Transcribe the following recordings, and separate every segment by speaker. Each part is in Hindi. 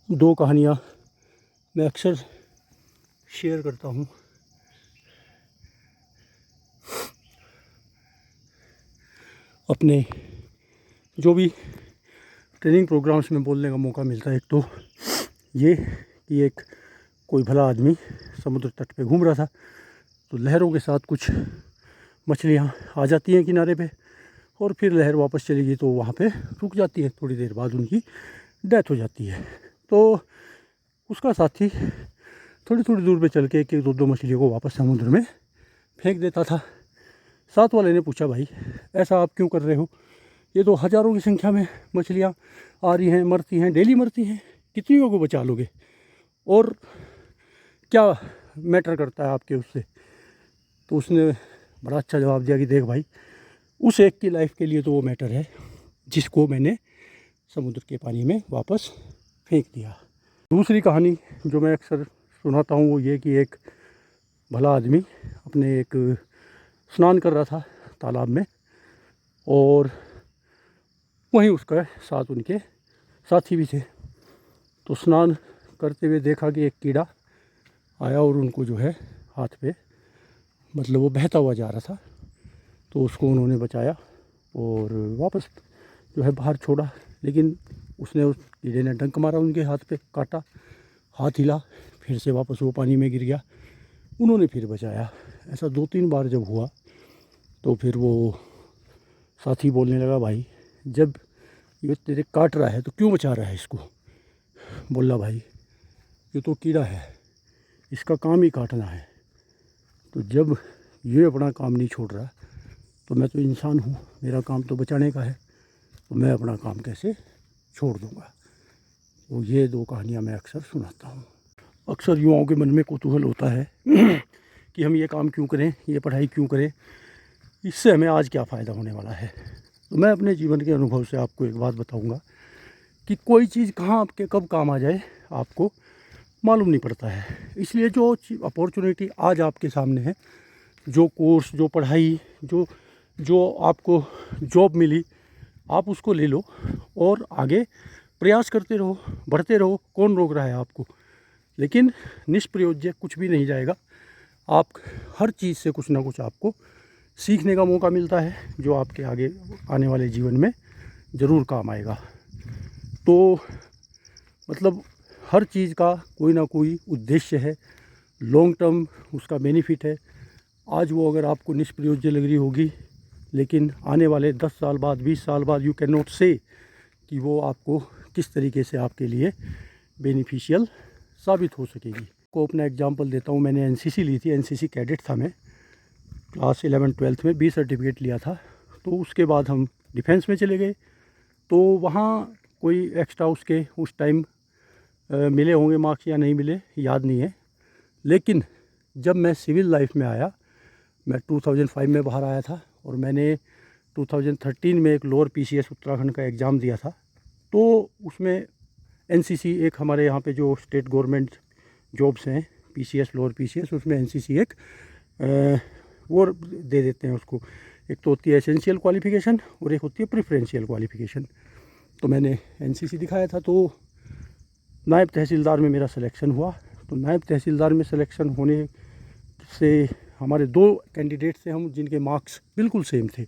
Speaker 1: दो कहानियाँ मैं अक्सर शेयर करता हूँ। अपने जो भी ट्रेनिंग प्रोग्राम्स में बोलने का मौका मिलता है। एक तो ये कि एक कोई भला आदमी समुद्र तट पे घूम रहा था, तो लहरों के साथ कुछ मछलियाँ आ जाती हैं किनारे पे और फिर लहर वापस चलेगी तो वहाँ पे रुक जाती है। थोड़ी देर बाद उनकी डेथ हो जाती है। तो उसका साथी थोड़ी थोड़ी दूर पे चल के एक एक दो दो मछलियों को वापस समुद्र में फेंक देता था। साथ वाले ने पूछा, भाई ऐसा आप क्यों कर रहे हो? ये तो हज़ारों की संख्या में मछलियाँ आ रही हैं, मरती हैं, डेली मरती हैं, कितनियों को बचा लोगे और क्या मैटर करता है आपके उससे? तो उसने बड़ा अच्छा जवाब दिया कि देख भाई, उस एक की लाइफ के लिए तो वो मैटर है जिसको मैंने समुद्र के पानी में वापस फेंक दिया। दूसरी कहानी जो मैं अक्सर सुनाता हूँ वो ये कि एक भला आदमी अपने एक स्नान कर रहा था तालाब में और वहीं उसका साथ उनके साथी भी थे। तो स्नान करते हुए देखा कि एक कीड़ा आया और उनको जो है हाथ पे, मतलब वो बहता हुआ जा रहा था, तो उसको उन्होंने बचाया और वापस जो है बाहर छोड़ा। लेकिन उसने, उस कीड़े ने डंक मारा उनके हाथ पे, काटा, हाथ हिला, फिर से वापस वो पानी में गिर गया। उन्होंने फिर बचाया। ऐसा 2-3 बार जब हुआ तो फिर वो साथी बोलने लगा, भाई जब ये तेरे काट रहा है तो क्यों बचा रहा है इसको? बोला, भाई ये तो कीड़ा है, इसका काम ही काटना है। तो जब ये अपना काम नहीं छोड़ रहा तो मैं तो इंसान हूँ, मेरा काम तो बचाने का है, तो मैं अपना काम कैसे छोड़ दूँगा। तो ये 2 कहानियाँ मैं अक्सर सुनाता हूँ। अक्सर युवाओं के मन में कौतूहल होता है कि हम ये काम क्यों करें, ये पढ़ाई क्यों करें, इससे हमें आज क्या फ़ायदा होने वाला है। तो मैं अपने जीवन के अनुभव से आपको एक बात बताऊंगा कि कोई चीज़ कहाँ आपके कब काम आ जाए आपको मालूम नहीं पड़ता है। इसलिए जो अपॉर्चुनिटी आज आपके सामने है, जो कोर्स, जो पढ़ाई, जो जो आपको जॉब मिली, आप उसको ले लो और आगे प्रयास करते रहो, बढ़ते रहो। कौन रोक रहा है आपको? लेकिन निष्प्रयोज्य कुछ भी नहीं जाएगा। आप हर चीज़ से कुछ ना कुछ आपको सीखने का मौका मिलता है जो आपके आगे आने वाले जीवन में ज़रूर काम आएगा। तो मतलब हर चीज़ का कोई ना कोई उद्देश्य है, लॉन्ग टर्म उसका बेनिफिट है। आज वो अगर आपको निष्प्रयोज्य लग रही होगी, लेकिन आने वाले 10 साल बाद, 20 साल बाद यू कैन नॉट से कि वो आपको किस तरीके से आपके लिए बेनिफिशियल साबित हो सकेगी। को अपना एग्जांपल देता हूँ। मैंने एनसीसी ली थी, एनसीसी कैडेट था मैं, क्लास 11-12 में बी सर्टिफिकेट लिया था। तो उसके बाद हम डिफेंस में चले गए। तो वहाँ कोई एक्स्ट्रा उसके उस टाइम मिले होंगे मार्क्स या नहीं मिले, याद नहीं है। लेकिन जब मैं सिविल लाइफ में आया, मैं 2005 में बाहर आया था और मैंने 2013 में एक लोअर पीसीएस उत्तराखंड का एग्ज़ाम दिया था। तो उसमें एनसीसी एक, हमारे यहाँ पे जो स्टेट गवर्नमेंट जॉब्स हैं, पीसीएस, लोअर पीसीएस, उसमें एनसीसी एक वो दे देते हैं उसको। एक तो होती है एसेंशियल क्वालिफ़िकेशन और एक होती है प्रेफरेंशियल क्वालिफ़िकेशन। तो मैंने एनसीसी दिखाया था। तो नायब तहसीलदार में मेरा सिलेक्शन हुआ। तो नायब तहसीलदार में सिलेक्शन होने से हमारे 2 कैंडिडेट थे हम, जिनके मार्क्स बिल्कुल सेम थे।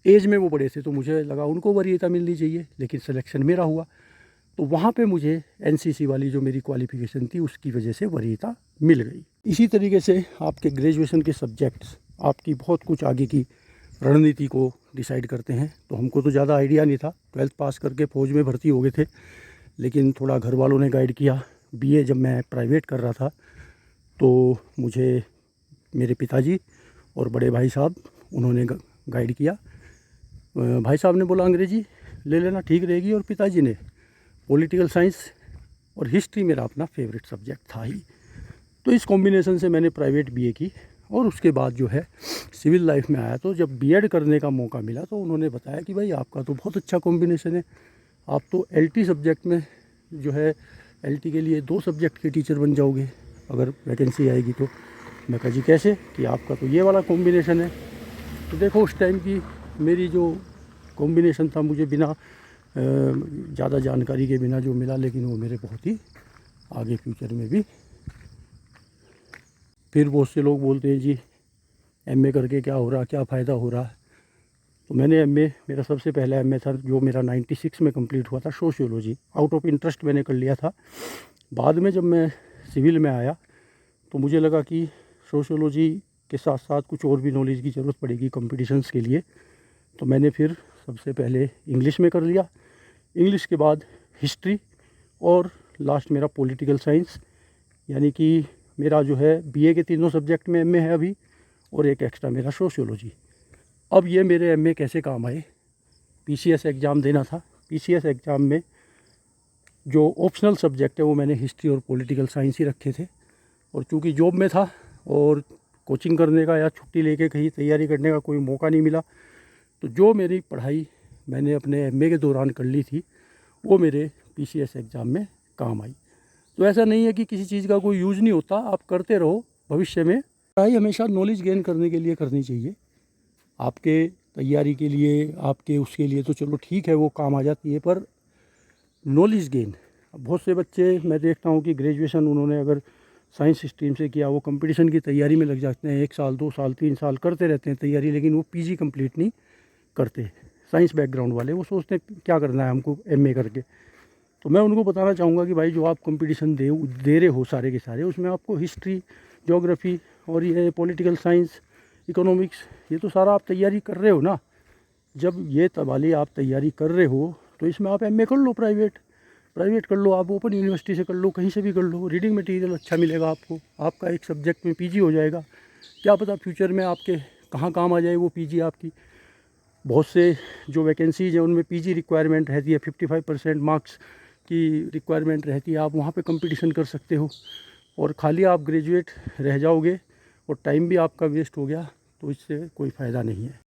Speaker 1: एज में वो बड़े थे तो मुझे लगा उनको वरीयता मिलनी चाहिए, लेकिन सिलेक्शन मेरा हुआ। तो वहाँ पे मुझे एनसीसी वाली जो मेरी क्वालिफ़िकेशन थी उसकी वजह से वरीयता मिल गई। इसी तरीके से आपके ग्रेजुएशन के सब्जेक्ट्स आपकी बहुत कुछ आगे की रणनीति को डिसाइड करते हैं। तो हमको तो ज़्यादा आइडिया नहीं था, 12th पास करके फ़ौज में भर्ती हो गए थे। लेकिन थोड़ा घर वालों ने गाइड किया। बीए जब मैं प्राइवेट कर रहा था तो मुझे मेरे पिताजी और बड़े भाई साहब, उन्होंने गाइड किया। भाई साहब ने बोला अंग्रेज़ी ले लेना, ठीक रहेगी, और पिताजी ने पॉलिटिकल साइंस और हिस्ट्री मेरा अपना फेवरेट सब्जेक्ट था ही। तो इस कॉम्बिनेशन से मैंने प्राइवेट बीए की और उसके बाद जो है सिविल लाइफ में आया। तो जब बीएड करने का मौका मिला तो उन्होंने बताया कि भाई आपका तो बहुत अच्छा कॉम्बिनेशन है, आप तो एलटी सब्जेक्ट में जो है एलटी के लिए 2 सब्जेक्ट के टीचर बन जाओगे अगर वैकेंसी आएगी तो। मैं कहा जी कैसे? कि आपका तो ये वाला कॉम्बिनेशन है। तो देखो उस टाइम की मेरी जो कॉम्बिनेशन था, मुझे बिना ज़्यादा जानकारी के बिना जो मिला, लेकिन वो मेरे बहुत ही आगे फ्यूचर में भी। फिर बहुत से लोग बोलते हैं जी एमए करके क्या हो रहा, क्या फ़ायदा हो रहा। तो मैंने एमए, मेरा सबसे पहला एमए था जो मेरा 96 में कंप्लीट हुआ था, सोशियोलॉजी। आउट ऑफ इंटरेस्ट मैंने कर लिया था। बाद में जब मैं सिविल में आया तो मुझे लगा कि सोशियोलॉजी के साथ साथ कुछ और भी नॉलेज की ज़रूरत पड़ेगी कॉम्पिटिशन्स के लिए। तो मैंने फिर सबसे पहले इंग्लिश में कर लिया, इंग्लिश के बाद हिस्ट्री, और लास्ट मेरा पॉलिटिकल साइंस। यानी कि मेरा जो है बीए के तीनों सब्जेक्ट में एमए है अभी, और एक एक्स्ट्रा मेरा सोशियोलॉजी। अब ये मेरे एमए कैसे काम आए, पीसीएस एग्ज़ाम देना था। पीसीएस एग्ज़ाम में जो ऑप्शनल सब्जेक्ट है वो मैंने हिस्ट्री और पॉलिटिकल साइंस ही रखे थे। और चूँकि जॉब में था और कोचिंग करने का या छुट्टी लेके कहीं तैयारी करने का कोई मौका नहीं मिला, तो जो मेरी पढ़ाई मैंने अपने एमए के दौरान कर ली थी वो मेरे पीसीएस एग्ज़ाम में काम आई। तो ऐसा नहीं है कि किसी चीज़ का कोई यूज़ नहीं होता, आप करते रहो। भविष्य में पढ़ाई हमेशा नॉलेज गेन करने के लिए करनी चाहिए। आपके तैयारी के लिए, आपके उसके लिए तो चलो ठीक है, वो काम आ जाती है, पर नॉलेज गेन। बहुत से बच्चे मैं देखता हूँ कि ग्रेजुएशन उन्होंने अगर साइंस स्ट्रीम से किया, वो कंपटीशन की तैयारी में लग जाते हैं, 1 साल 2 साल 3 साल करते रहते हैं तैयारी, लेकिन वो पीजी कंप्लीट नहीं करते। साइंस बैकग्राउंड वाले वो सोचते हैं क्या करना है हमको एमए करके। तो मैं उनको बताना चाहूँगा कि भाई जो आप कंपटीशन दे रहे हो सारे के सारे, उसमें आपको हिस्ट्री, ज्योग्राफी और ये पॉलिटिकल साइंस, इकोनॉमिक्स, ये तो सारा आप तैयारी कर रहे हो ना। जब ये वाली आप तैयारी कर रहे हो तो इसमें आप एमए कर लो, प्राइवेट कर लो, आप ओपन यूनिवर्सिटी से कर लो, कहीं से भी कर लो। रीडिंग मटेरियल अच्छा मिलेगा आपको, आपका एक सब्जेक्ट में पीजी हो जाएगा। क्या पता फ्यूचर में आपके कहाँ काम आ जाए वो पीजी आपकी। बहुत से जो वैकेंसीज़ हैं उनमें पीजी रिक्वायरमेंट रहती है, 55% मार्क्स की रिक्वायरमेंट रहती है। आप वहाँ पे कंपटीशन कर सकते हो, और खाली आप ग्रेजुएट रह जाओगे और टाइम भी आपका वेस्ट हो गया, तो इससे कोई फ़ायदा नहीं है।